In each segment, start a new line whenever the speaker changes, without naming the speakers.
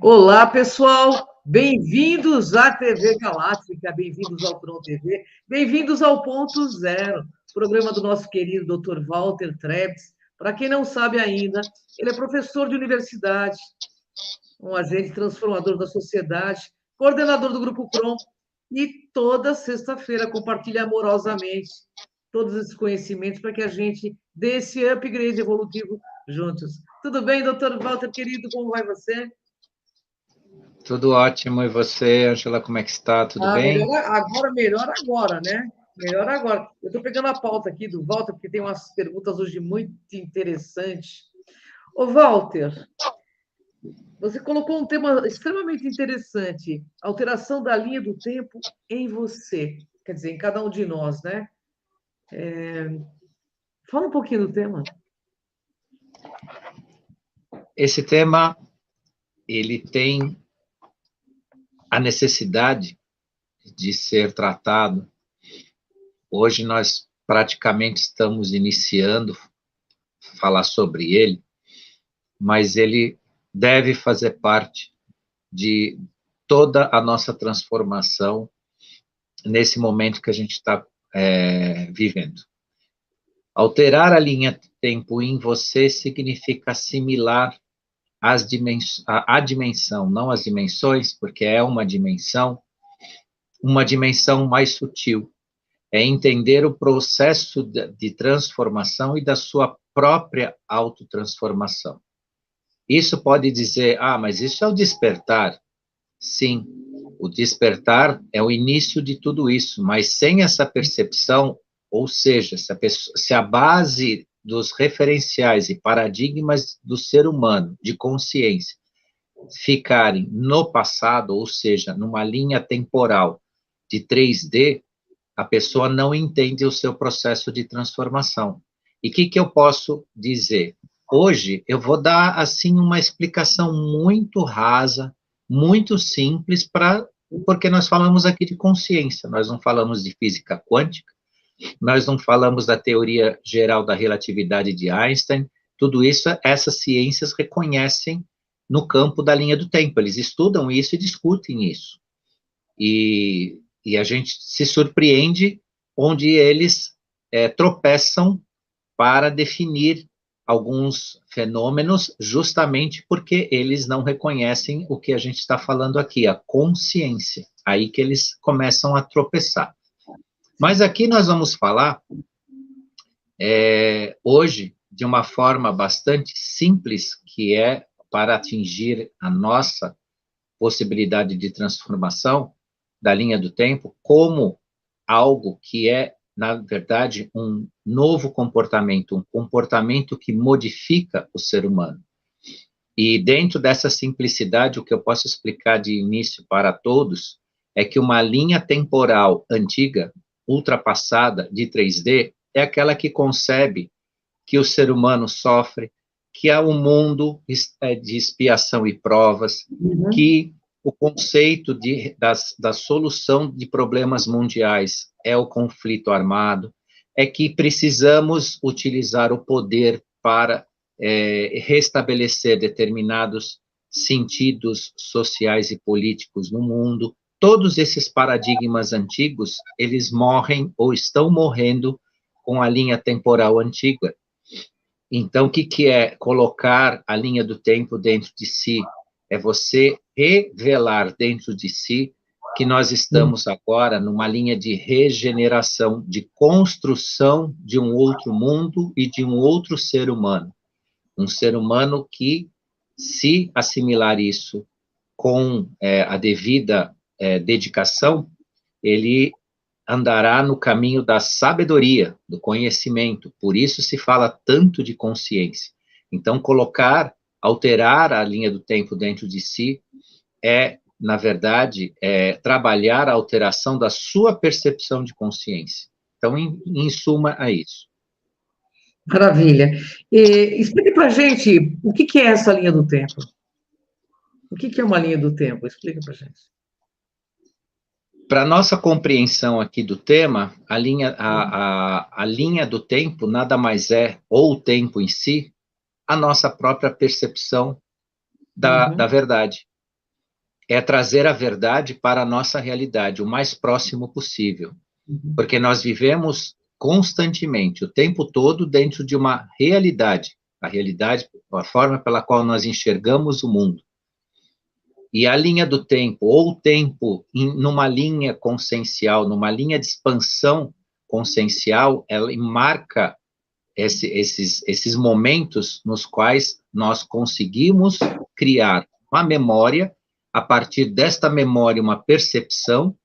Olá, pessoal! Bem-vindos à TV Galáctica, bem-vindos ao Tron TV, bem-vindos ao Ponto Zero, programa do nosso querido Dr. Walter Trebs. Para quem não sabe ainda, ele é professor de universidade, um agente transformador da sociedade, coordenador do Grupo Cron e toda sexta-feira compartilha amorosamente todos esses conhecimentos para que a gente dê esse upgrade evolutivo juntos. Tudo bem, doutor Walter, querido? Como vai você?
Tudo ótimo. E você, Angela, como é que está? Tudo bem?
Melhor agora, né? Melhor agora. Eu estou pegando a pauta aqui do Walter, porque tem umas perguntas hoje muito interessantes. Ô, Walter, você colocou um tema extremamente interessante, alteração da linha do tempo em você, quer dizer, em cada um de nós, né? Fala um pouquinho do tema.
Esse tema, ele tem a necessidade de ser tratado. Hoje nós praticamente estamos iniciando a falar sobre ele, mas ele deve fazer parte de toda a nossa transformação nesse momento que a gente está vivendo. Alterar a linha de tempo em você significa assimilar a dimensão, não as dimensões, porque é uma dimensão mais sutil. É entender o processo de transformação e da sua própria autotransformação. Isso pode dizer, mas isso é o despertar. Sim, o despertar é o início de tudo isso, mas sem essa percepção, ou seja, se a base dos referenciais e paradigmas do ser humano, de consciência, ficarem no passado, ou seja, numa linha temporal de 3D, a pessoa não entende o seu processo de transformação. E o que eu posso dizer? Hoje, eu vou dar, assim, uma explicação muito rasa, muito simples, porque nós falamos aqui de consciência, nós não falamos de física quântica, nós não falamos da teoria geral da relatividade de Einstein, tudo isso, essas ciências reconhecem no campo da linha do tempo, eles estudam isso e discutem isso. E a gente se surpreende onde eles tropeçam para definir alguns fenômenos, justamente porque eles não reconhecem o que a gente está falando aqui, a consciência. Aí que eles começam a tropeçar. Mas aqui nós vamos falar, hoje, de uma forma bastante simples, que é para atingir a nossa possibilidade de transformação da linha do tempo, como algo que é, na verdade, um novo comportamento, um comportamento que modifica o ser humano. E dentro dessa simplicidade, o que eu posso explicar de início para todos é que uma linha temporal antiga, ultrapassada, de 3D, é aquela que concebe que o ser humano sofre, que há um mundo de expiação e provas, que o conceito da solução de problemas mundiais é o conflito armado, é que precisamos utilizar o poder para restabelecer determinados sentidos sociais e políticos no mundo. Todos esses paradigmas antigos, eles morrem ou estão morrendo com a linha temporal antiga. Então, o que é colocar a linha do tempo dentro de si? É você revelar dentro de si que nós estamos agora numa linha de regeneração, de construção de um outro mundo e de um outro ser humano. Um ser humano que, se assimilar isso com a devida dedicação, ele andará no caminho da sabedoria, do conhecimento. Por isso se fala tanto de consciência. Então, alterar a linha do tempo dentro de si na verdade, trabalhar a alteração da sua percepção de consciência. Então, em suma, é isso.
Maravilha. Explique para a gente o que é essa linha do tempo. O que é uma linha do tempo? Explica para a gente.
Para nossa compreensão aqui do tema, a linha do tempo nada mais é, ou o tempo em si, a nossa própria percepção da verdade. É trazer a verdade para a nossa realidade, o mais próximo possível. Porque nós vivemos constantemente, o tempo todo, dentro de uma realidade. A realidade, a forma pela qual nós enxergamos o mundo. E a linha do tempo, ou o tempo numa linha consciencial, numa linha de expansão consciencial, ela marca esses momentos nos quais nós conseguimos criar uma memória, a partir desta memória, uma percepção,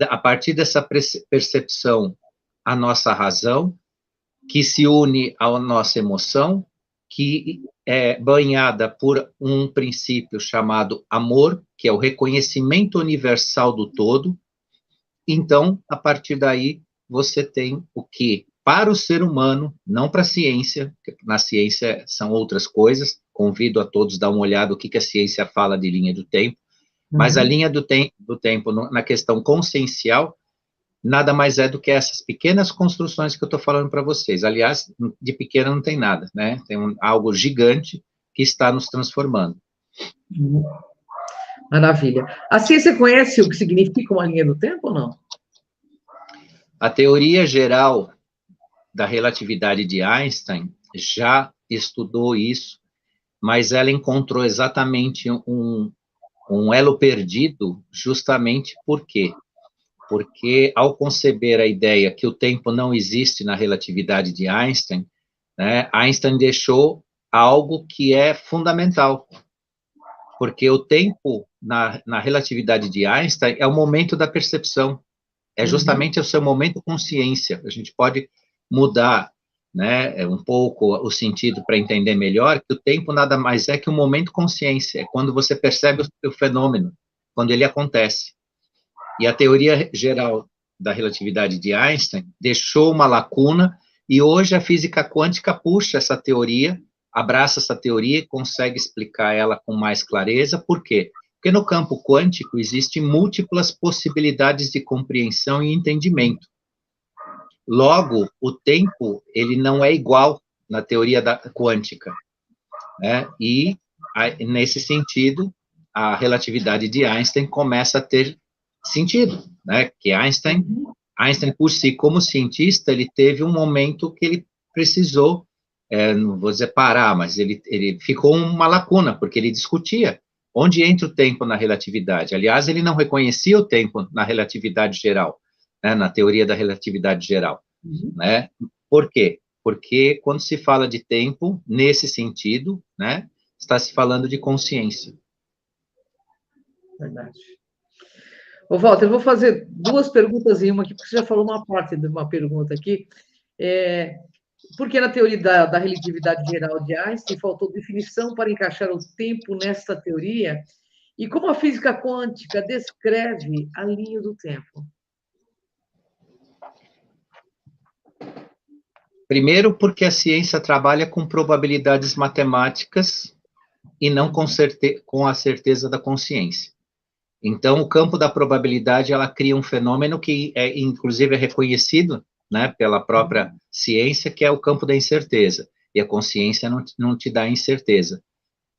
a partir dessa percepção, a nossa razão, que se une à nossa emoção, que é banhada por um princípio chamado amor, que é o reconhecimento universal do todo. Então, a partir daí, você tem o que, para o ser humano, não para a ciência, porque na ciência são outras coisas, convido a todos a dar uma olhada no que a ciência fala de linha do tempo, mas a linha do tempo, na questão consciencial, nada mais é do que essas pequenas construções que eu estou falando para vocês. Aliás, de pequena não tem nada, né? Tem algo gigante que está nos transformando.
Maravilha. A ciência conhece o que significa uma linha do tempo ou não?
A teoria geral da relatividade de Einstein já estudou isso, mas ela encontrou exatamente um elo perdido, justamente por quê? Porque, ao conceber a ideia que o tempo não existe na relatividade de Einstein, né, Einstein deixou algo que é fundamental, porque o tempo na relatividade de Einstein é o momento da percepção, é justamente o seu momento consciência. A gente pode mudar, né, um pouco o sentido para entender melhor que o tempo nada mais é que um momento consciência, é quando você percebe o fenômeno, quando ele acontece. E a teoria geral da relatividade de Einstein deixou uma lacuna, e hoje a física quântica puxa essa teoria, abraça essa teoria e consegue explicar ela com mais clareza. Por quê? Porque no campo quântico existem múltiplas possibilidades de compreensão e entendimento. Logo, o tempo ele não é igual na teoria quântica, né? E, nesse sentido, a relatividade de Einstein começa a ter sentido, né? Que Einstein, por si, como cientista, ele teve um momento que ele precisou, não vou dizer parar, mas ele ficou uma lacuna, porque ele discutia onde entra o tempo na relatividade. Aliás, ele não reconhecia o tempo na relatividade geral, né? Na teoria da relatividade geral, né? Por quê? Porque quando se fala de tempo, nesse sentido, né, está se falando de consciência.
Verdade. Ô, Walter, eu vou fazer duas perguntas em uma aqui, porque você já falou uma parte de uma pergunta aqui. Porque na teoria da relatividade geral de Einstein faltou definição para encaixar o tempo nesta teoria? E como a física quântica descreve a linha do tempo?
Primeiro, porque a ciência trabalha com probabilidades matemáticas e não com a certeza da consciência. Então, o campo da probabilidade, ela cria um fenômeno que, inclusive, é reconhecido, né, pela própria ciência, que é o campo da incerteza. E a consciência não te dá incerteza.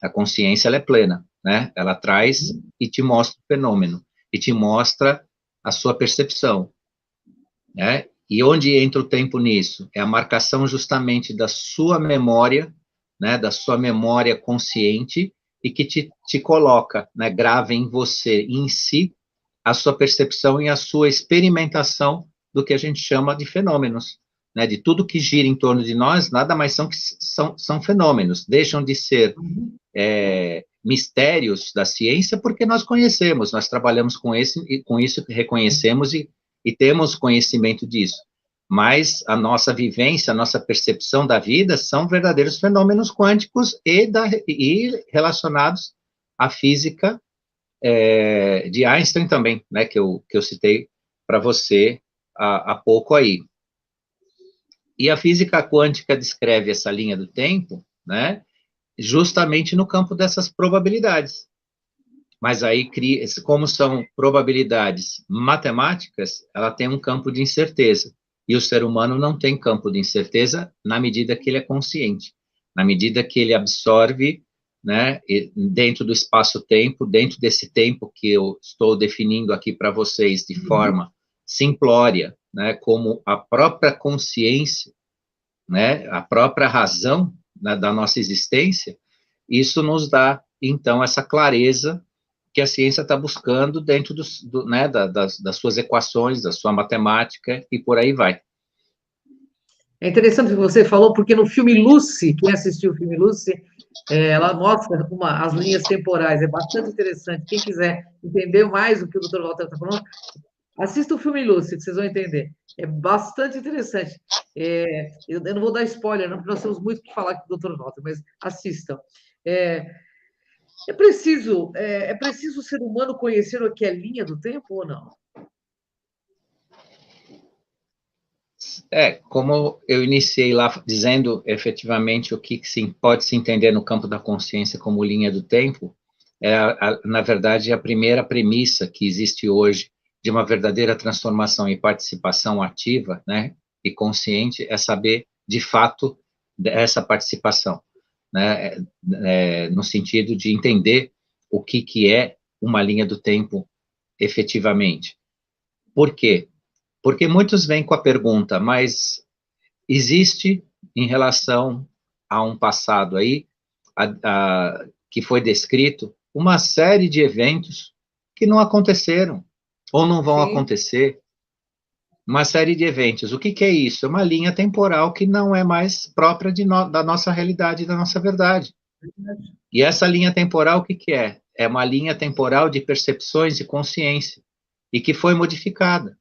A consciência, ela é plena, né? Ela traz e te mostra o fenômeno, e te mostra a sua percepção, né? E onde entra o tempo nisso? É a marcação justamente da sua memória, né, da sua memória consciente, e que te coloca, né, grava em você, em si, a sua percepção e a sua experimentação do que a gente chama de fenômenos, né, de tudo que gira em torno de nós, nada mais são fenômenos, deixam de ser mistérios da ciência, porque nós conhecemos, nós trabalhamos com isso, reconhecemos e temos conhecimento disso. Mas a nossa vivência, a nossa percepção da vida são verdadeiros fenômenos quânticos e relacionados à física de Einstein também, né, que eu citei para você há pouco aí. E a física quântica descreve essa linha do tempo, né, justamente no campo dessas probabilidades. Mas aí, como são probabilidades matemáticas, ela tem um campo de incerteza. E o ser humano não tem campo de incerteza na medida que ele é consciente, na medida que ele absorve né, dentro do espaço-tempo, dentro desse tempo que eu estou definindo aqui para vocês de forma simplória, né, como a própria consciência, né, a própria razão, né, da nossa existência, isso nos dá, então, essa clareza que a ciência está buscando dentro né, das suas equações, da sua matemática, e por aí vai.
É interessante o que você falou, porque no filme Lucy, quem assistiu o filme Lucy, ela mostra as linhas temporais, é bastante interessante. Quem quiser entender mais o que o Dr. Walter está falando, assista o filme Lucy, que vocês vão entender. É bastante interessante. Eu não vou dar spoiler, não, porque nós temos muito o que falar com o Dr. Walter, mas assistam. É preciso o ser humano conhecer o que é linha do tempo ou não?
Como eu iniciei lá dizendo efetivamente o que pode se entender no campo da consciência como linha do tempo, na verdade, a primeira premissa que existe hoje de uma verdadeira transformação e participação ativa, né, e consciente, é saber, de fato, dessa participação, né, no sentido de entender o que é uma linha do tempo efetivamente. Por quê? Porque muitos vêm com a pergunta, mas existe, em relação a um passado aí, que foi descrito, uma série de eventos que não aconteceram, ou não vão acontecer, uma série de eventos. O que é isso? É uma linha temporal que não é mais própria da nossa realidade, da nossa verdade. E essa linha temporal, o que é? É uma linha temporal de percepções e consciência, e que foi modificada.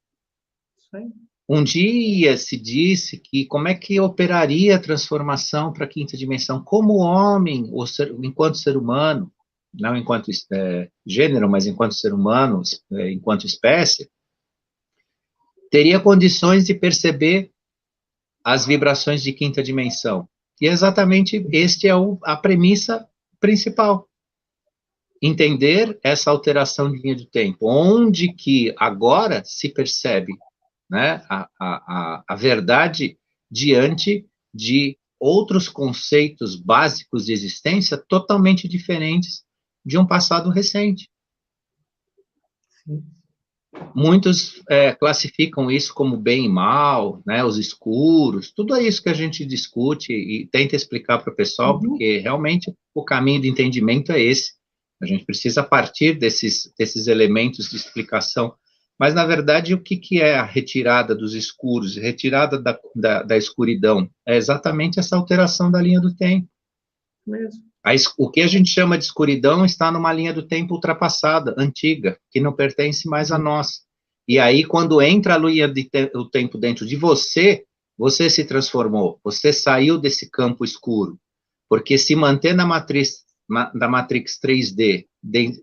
Um dia se disse que como é que operaria a transformação para a quinta dimensão, como homem, enquanto ser humano, não enquanto gênero, mas enquanto ser humano, enquanto espécie, teria condições de perceber as vibrações de quinta dimensão. E exatamente este é a premissa principal. Entender essa alteração de linha do tempo, onde que agora se percebe, né, a verdade diante de outros conceitos básicos de existência totalmente diferentes de um passado recente. Muitos classificam isso como bem e mal, né, os escuros, tudo isso que a gente discute e tenta explicar para o pessoal, porque realmente o caminho de entendimento é esse. A gente precisa partir desses elementos de explicação. Mas, na verdade, o que é a retirada dos escuros, retirada da escuridão? É exatamente essa alteração da linha do tempo.
Mesmo.
O que a gente chama de escuridão está numa linha do tempo ultrapassada, antiga, que não pertence mais a nós. E aí, quando entra a linha do tempo dentro de você, você se transformou, você saiu desse campo escuro. Porque se manter na matriz 3D,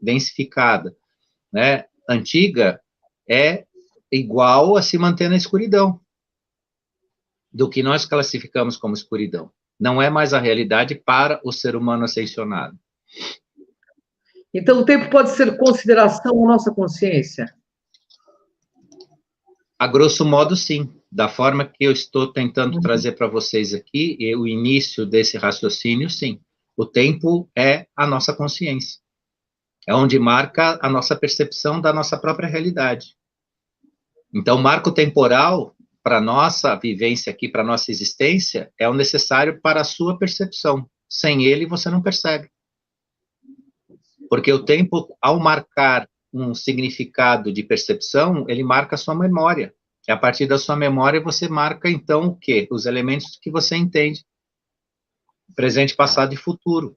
densificada, né, antiga, é igual a se manter na escuridão, do que nós classificamos como escuridão. Não é mais a realidade para o ser humano ascensionado.
Então, o tempo pode ser consideração ou nossa consciência?
A grosso modo, sim. Da forma que eu estou tentando trazer para vocês aqui, o início desse raciocínio, sim. O tempo é a nossa consciência. É onde marca a nossa percepção da nossa própria realidade. Então, o marco temporal, para a nossa vivência aqui, para a nossa existência, é o necessário para a sua percepção. Sem ele, você não percebe. Porque o tempo, ao marcar um significado de percepção, ele marca a sua memória. E a partir da sua memória, você marca, então, o quê? Os elementos que você entende. Presente, passado e futuro.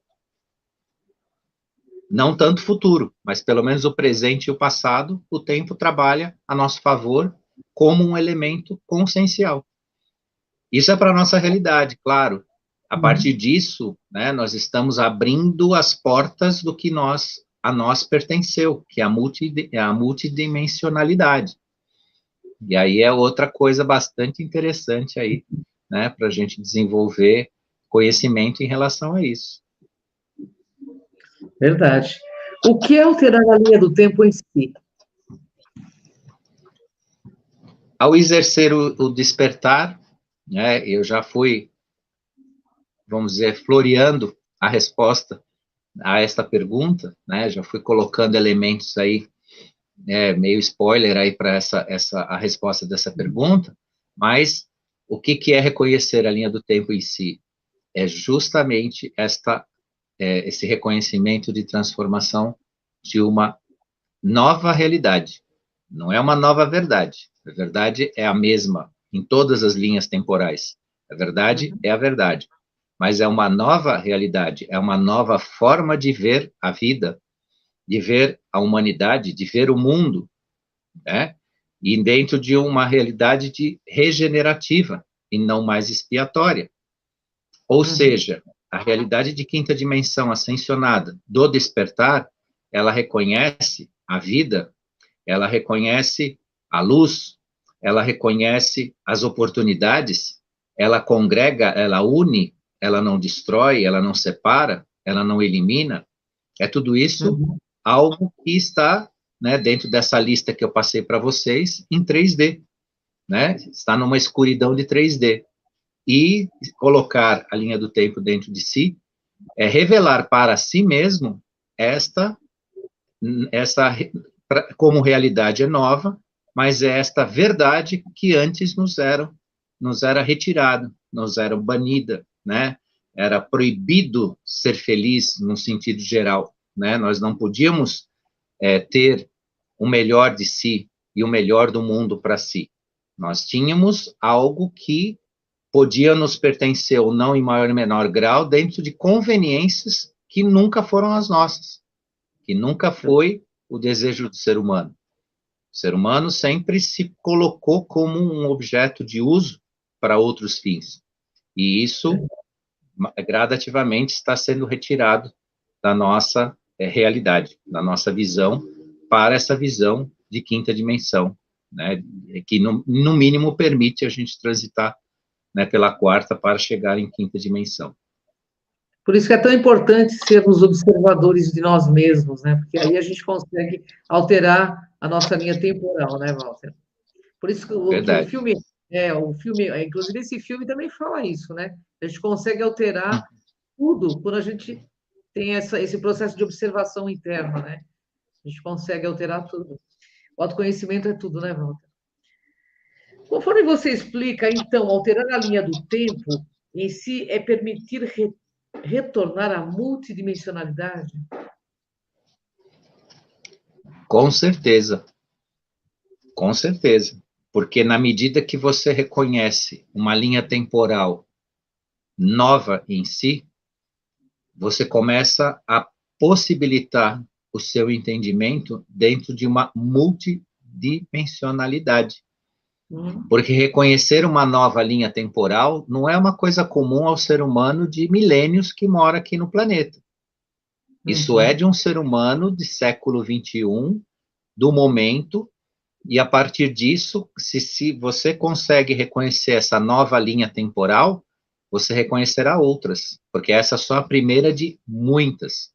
Não tanto futuro, mas pelo menos o presente e o passado, o tempo trabalha a nosso favor como um elemento consciencial. Isso é para a nossa realidade, claro. A partir disso, né, nós estamos abrindo as portas do que a nós pertenceu, que é a multidimensionalidade. E aí é outra coisa bastante interessante aí, né, para a gente desenvolver conhecimento em relação a isso.
Verdade. O que é alterar a linha do tempo em si?
Ao exercer o despertar, né, eu já fui, vamos dizer, floreando a resposta a esta pergunta, né? Já fui colocando elementos aí, meio spoiler aí para a resposta dessa pergunta, mas o que é reconhecer a linha do tempo em si? É justamente esse reconhecimento de transformação de uma nova realidade. Não é uma nova verdade. A verdade é a mesma em todas as linhas temporais. A verdade é a verdade. Mas é uma nova realidade, é uma nova forma de ver a vida, de ver a humanidade, de ver o mundo, né? E dentro de uma realidade regenerativa e não mais expiatória. Ou seja, a realidade de quinta dimensão ascensionada do despertar, ela reconhece a vida, ela reconhece a luz, ela reconhece as oportunidades, ela congrega, ela une, ela não destrói, ela não separa, ela não elimina. É tudo isso algo que está, né, dentro dessa lista que eu passei para vocês em 3D, né? Está numa escuridão de 3D. E colocar a linha do tempo dentro de si é revelar para si mesmo essa como realidade é nova, mas é esta verdade que antes nos era retirada, nos era banida, né? Era proibido ser feliz no sentido geral, né? Nós não podíamos ter o melhor de si e o melhor do mundo para si. Nós tínhamos algo que podia nos pertencer ou não em maior ou menor grau dentro de conveniências que nunca foram as nossas, que nunca foi o desejo do ser humano. O ser humano sempre se colocou como um objeto de uso para outros fins. E isso, gradativamente, está sendo retirado da nossa realidade, da nossa visão, para essa visão de quinta dimensão, né, que, no mínimo, permite a gente transitar, né, pela quarta para chegar em quinta dimensão.
Por isso que é tão importante sermos observadores de nós mesmos, né? Porque aí a gente consegue alterar a nossa linha temporal, né, Walter? Por isso que
Verdade.
o filme, inclusive esse filme também fala isso, né? A gente consegue alterar tudo quando a gente tem esse processo de observação interna, né? A gente consegue alterar tudo. O autoconhecimento é tudo, né, Walter? Conforme você explica, então, alterar a linha do tempo em si é permitir retornar à multidimensionalidade?
Com certeza, com certeza. Porque na medida que você reconhece uma linha temporal nova em si, você começa a possibilitar o seu entendimento dentro de uma multidimensionalidade. Porque reconhecer uma nova linha temporal não é uma coisa comum ao ser humano de milênios que mora aqui no planeta. Isso é de um ser humano de século XXI, do momento, e a partir disso, se você consegue reconhecer essa nova linha temporal, você reconhecerá outras, porque essa é só a primeira de muitas.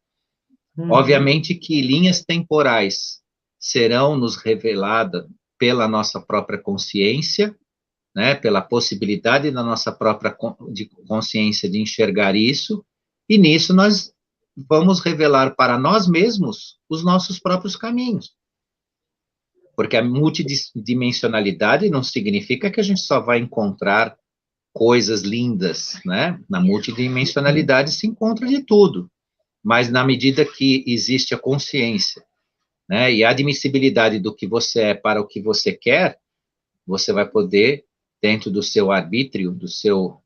Obviamente que linhas temporais serão nos reveladas pela nossa própria consciência, né, pela possibilidade da nossa própria consciência de enxergar isso, e nisso nós vamos revelar para nós mesmos os nossos próprios caminhos. Porque a multidimensionalidade não significa que a gente só vai encontrar coisas lindas, né? Na multidimensionalidade se encontra de tudo, mas na medida que existe a consciência, né, e a admissibilidade do que você é para o que você quer, você vai poder, dentro do seu arbítrio,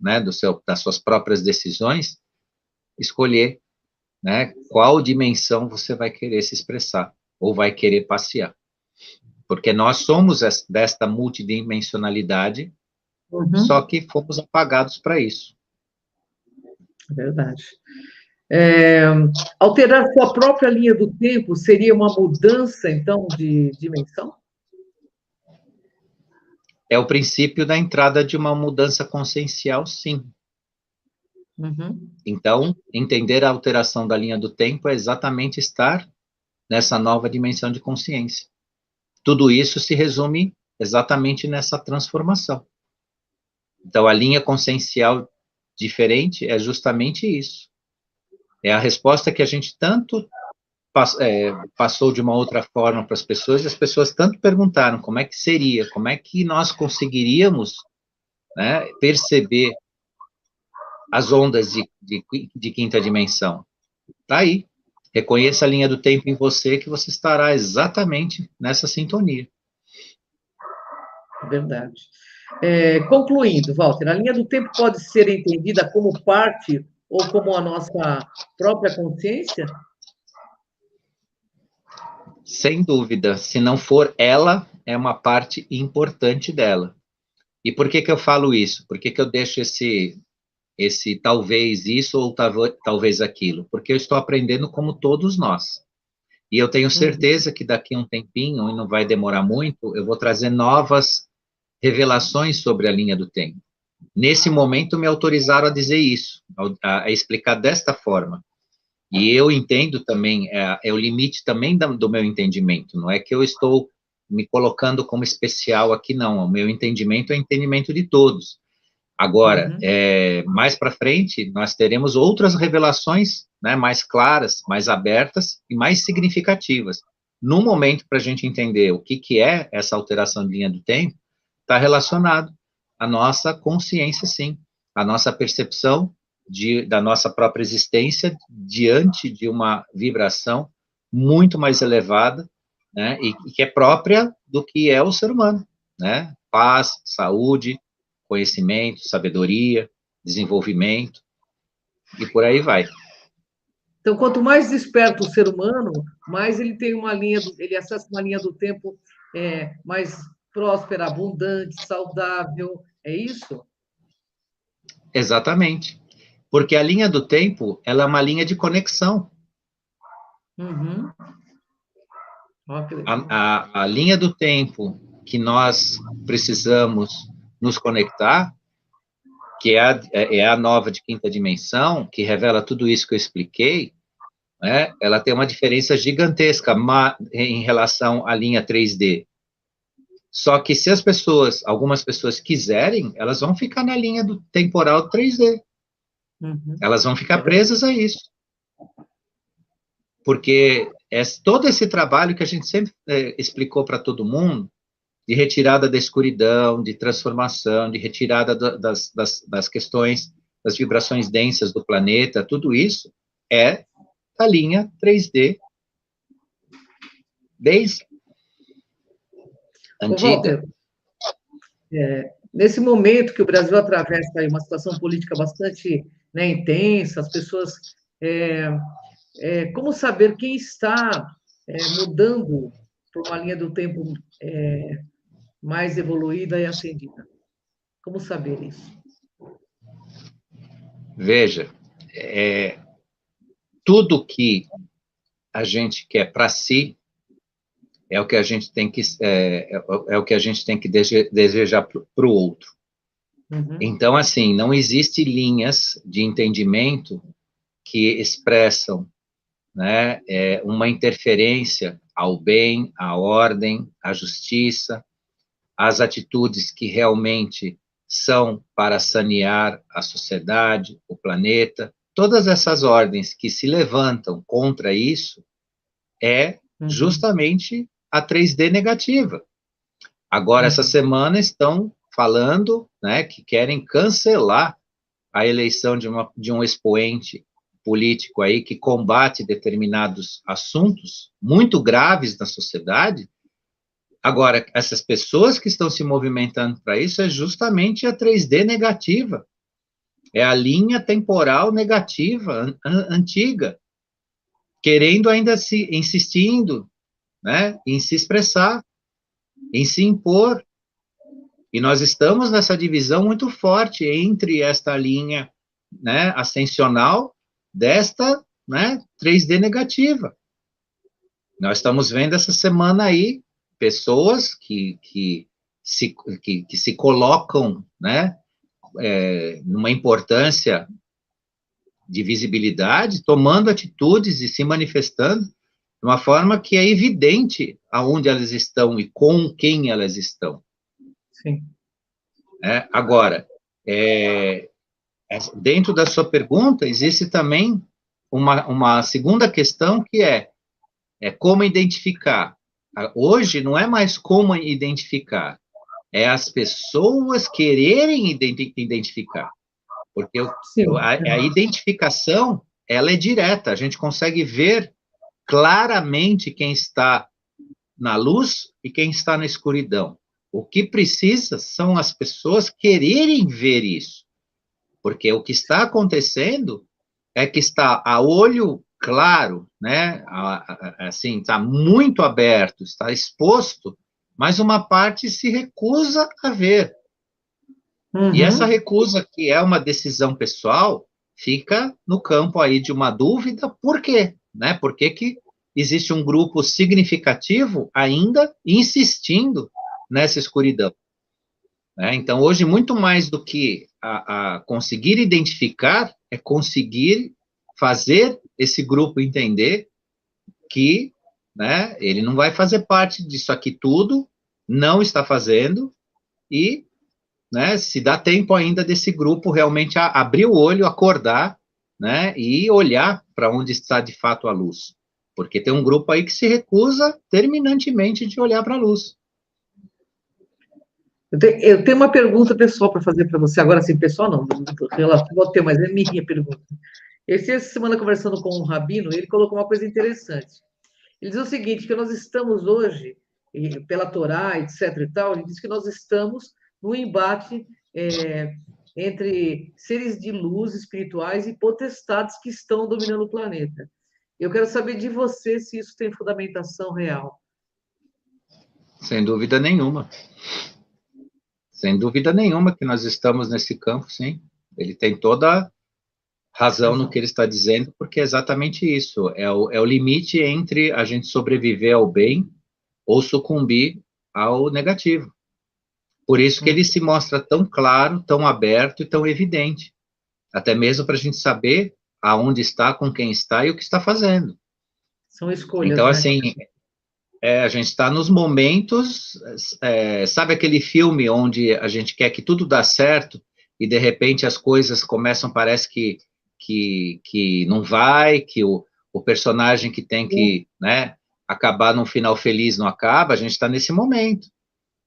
né, das suas próprias decisões, escolher, né, qual dimensão você vai querer se expressar, ou vai querer passear. Porque nós somos desta multidimensionalidade, só que fomos apagados para isso.
Verdade. Alterar sua própria linha do tempo seria uma mudança, então, de dimensão?
É o princípio da entrada de uma mudança consciencial, sim. Então, entender a alteração da linha do tempo é exatamente estar nessa nova dimensão de consciência. Tudo isso se resume exatamente nessa transformação. Então, a linha consciencial diferente é justamente isso. é a resposta que a gente tanto passou de uma outra forma para as pessoas, e as pessoas tanto perguntaram como é que seria, como é que nós conseguiríamos, né, perceber as ondas de quinta dimensão. Está aí. Reconheça a linha do tempo em você, que você estará exatamente nessa sintonia.
Verdade. Concluindo, Walter, a linha do tempo pode ser entendida como parte ou como a nossa própria consciência?
Sem dúvida, se não for ela, é uma parte importante dela. E por que eu falo isso? Por que eu deixo esse talvez isso ou talvez aquilo? Porque eu estou aprendendo como todos nós. E eu tenho certeza que daqui a um tempinho, e não vai demorar muito, eu vou trazer novas revelações sobre a linha do tempo. Nesse momento, me autorizaram a dizer isso, a explicar desta forma. E eu entendo também, é o limite também do meu entendimento, não é que eu estou me colocando como especial aqui, não. O meu entendimento é o entendimento de todos. Agora, mais para frente, nós teremos outras revelações, né, mais claras, mais abertas e mais significativas. No momento, para a gente entender o que é essa alteração de linha do tempo, está relacionado à nossa consciência, sim, à nossa percepção da nossa própria existência diante de uma vibração muito mais elevada, né, e que é própria do que é o ser humano, né? Paz, saúde, conhecimento, sabedoria, desenvolvimento, e por aí vai.
Então, quanto mais desperto o ser humano, mais ele tem ele acessa uma linha do tempo mais próspera, abundante, saudável. É isso?
Exatamente. Porque a linha do tempo, ela é uma linha de conexão.
Uhum.
A linha do tempo que nós precisamos nos conectar, que é a nova de quinta dimensão, que revela tudo isso que eu expliquei, né? Ela tem uma diferença gigantesca em relação à linha 3D. Só que se algumas pessoas quiserem, elas vão ficar na linha do temporal 3D.
Uhum.
Elas vão ficar presas a isso. Porque todo esse trabalho que a gente sempre explicou para todo mundo, de retirada da escuridão, de transformação, de retirada das questões, das vibrações densas do planeta, tudo isso é a linha 3D desde antiga.
Walter, nesse momento que o Brasil atravessa aí uma situação política bastante, né, intensa, as pessoas... como saber quem está mudando por uma linha do tempo mais evoluída e ascendida? Como saber isso?
Veja, tudo que a gente quer para si é o que a gente tem que o que a gente tem que desejar para o outro.
Uhum.
Então, assim, não existe linhas de entendimento que expressam, né, uma interferência ao bem, à ordem, à justiça, às atitudes que realmente são para sanear a sociedade, o planeta. Todas essas ordens que se levantam contra isso é justamente a 3D negativa. Agora, essa semana estão falando, né, que querem cancelar a eleição de um expoente político aí que combate determinados assuntos muito graves na sociedade. Agora, essas pessoas que estão se movimentando para isso é justamente a 3D negativa. É a linha temporal negativa, antiga, querendo ainda insistindo, né, em se expressar, em se impor. E nós estamos nessa divisão muito forte entre esta linha, né, ascensional desta, né, 3D negativa. Nós estamos vendo essa semana aí pessoas que se colocam, né, numa importância de visibilidade, tomando atitudes e se manifestando de uma forma que é evidente aonde elas estão e com quem elas estão.
Sim.
Agora, dentro da sua pergunta, existe também uma segunda questão que é como identificar. Hoje não é mais como identificar, é as pessoas quererem identificar. Porque a identificação, ela é direta, a gente consegue ver claramente quem está na luz e quem está na escuridão. O que precisa são as pessoas quererem ver isso. Porque o que está acontecendo é que está a olho claro, né? Assim, está muito aberto, está exposto, mas uma parte se recusa a ver. E essa recusa, que é uma decisão pessoal, fica no campo aí de uma dúvida, por quê? Né? Por que que existe um grupo significativo ainda insistindo nessa escuridão? Né? Então, hoje, muito mais do que a conseguir identificar, é conseguir fazer esse grupo entender que, né, ele não vai fazer parte disso aqui tudo, não está fazendo, e, né, se dá tempo ainda desse grupo realmente abrir o olho, acordar, né, e olhar para onde está de fato a luz. Porque tem um grupo aí que se recusa terminantemente de olhar para a luz.
Eu tenho uma pergunta pessoal para fazer para você. Agora, assim, pessoal não, relativo ao tema, mas é minha pergunta. Essa semana, conversando com um rabino, ele colocou uma coisa interessante. Ele diz o seguinte, que nós estamos hoje, pela Torá, etc. e tal, ele diz que nós estamos num embate entre seres de luz espirituais e potestades que estão dominando o planeta. Eu quero saber de você se isso tem fundamentação real.
Sem dúvida nenhuma. Sem dúvida nenhuma que nós estamos nesse campo, sim. Ele tem toda razão no que ele está dizendo, porque é exatamente isso. É o limite entre a gente sobreviver ao bem ou sucumbir ao negativo. Por isso que ele se mostra tão claro, tão aberto e tão evidente. Até mesmo para a gente saber aonde está, com quem está e o que está fazendo.
São escolhas,
então,
né?
Assim, a gente está nos momentos, sabe aquele filme onde a gente quer que tudo dá certo e, de repente, as coisas começam, parece que não vai, que o personagem que tem que, né, acabar num final feliz não acaba, a gente está nesse momento.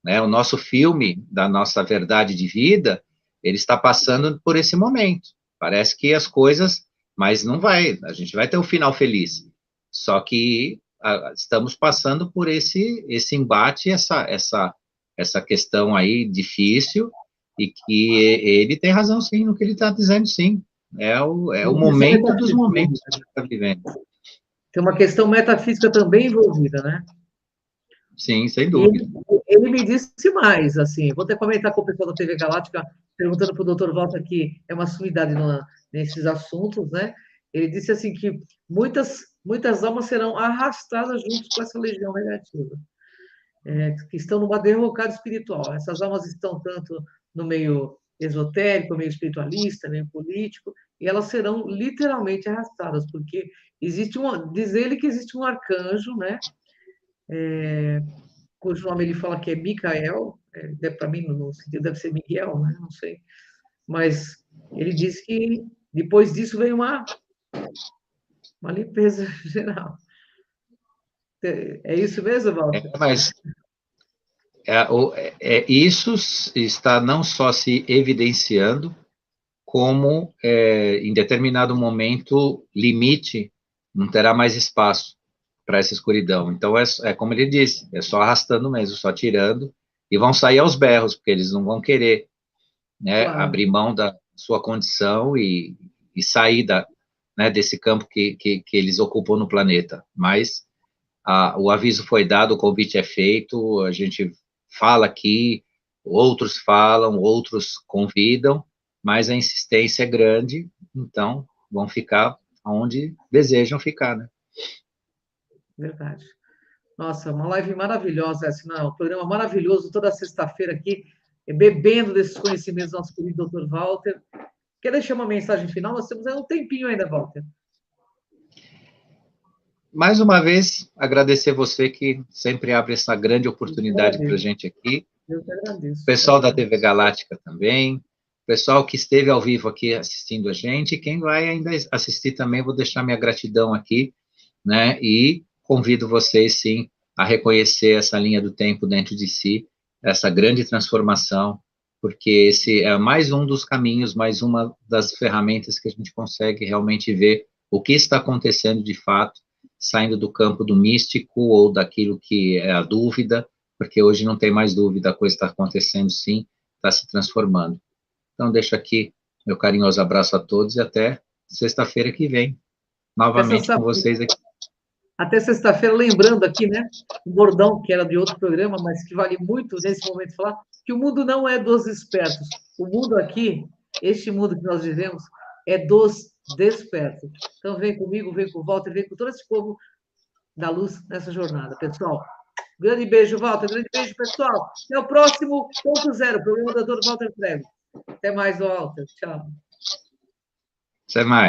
Né? O nosso filme, da nossa verdade de vida, ele está passando por esse momento. Parece que as coisas, mas não vai, a gente vai ter um final feliz. Só que estamos passando por esse embate, essa questão aí difícil, e que ele tem razão, sim, no que ele está dizendo, sim. É o momento dos momentos que a gente está vivendo.
Tem uma questão metafísica também envolvida, né?
Sim, sem dúvida.
Ele me disse mais, assim, vou até comentar com o pessoal da TV Galáctica, perguntando para o Dr. Walter, que é uma sumidade nesses assuntos, né? Ele disse assim que muitas almas serão arrastadas juntos com essa legião negativa, que estão numa derrocada espiritual. Essas almas estão tanto no meio esotérico, meio espiritualista, meio político, e elas serão literalmente arrastadas, porque diz ele que existe um arcanjo, né? Cujo nome ele fala que é Micael, para mim, no sentido, deve ser Miguel, né? Não sei. Mas ele diz que depois disso vem uma limpeza geral. É isso mesmo, Walter?
Mas isso está não só se evidenciando, como em determinado momento limite não terá mais espaço para essa escuridão. Então é como ele disse, é só arrastando mesmo, só tirando, e vão sair aos berros, porque eles não vão querer, né, claro, abrir mão da sua condição e sair né, desse campo que eles ocupam no planeta. Mas o aviso foi dado, o convite é feito, a gente fala aqui, outros falam, outros convidam, mas a insistência é grande, então vão ficar onde desejam ficar, né?
Verdade. Nossa, uma live maravilhosa essa, um programa maravilhoso, toda sexta-feira aqui, bebendo desses conhecimentos do nosso querido Dr. Walter. Quer deixar uma mensagem final? Nós temos um tempinho ainda, Walter.
Mais uma vez, agradecer você que sempre abre essa grande oportunidade para a gente aqui.
Eu que agradeço.
O pessoal da TV Galáctica também. pessoal que esteve ao vivo aqui assistindo a gente, quem vai ainda assistir também, vou deixar minha gratidão aqui, né, e convido vocês, sim, a reconhecer essa linha do tempo dentro de si, essa grande transformação, porque esse é mais um dos caminhos, mais uma das ferramentas que a gente consegue realmente ver o que está acontecendo de fato, saindo do campo do místico ou daquilo que é a dúvida, porque hoje não tem mais dúvida, a coisa está acontecendo sim, está se transformando. Então, deixo aqui meu carinhoso abraço a todos e até sexta-feira que vem, novamente com vocês aqui.
Até sexta-feira, lembrando aqui, né, o bordão, que era de outro programa, mas que vale muito nesse momento falar, que o mundo não é dos espertos. O mundo aqui, este mundo que nós vivemos, é dos despertos. Então, vem comigo, vem com o Walter, vem com todo esse povo da luz nessa jornada. Pessoal, grande beijo, Walter, grande beijo, pessoal. Até o próximo Ponto Zero, programa do Dr. Walter Treve. Até mais, Walter. Tchau.
Até mais.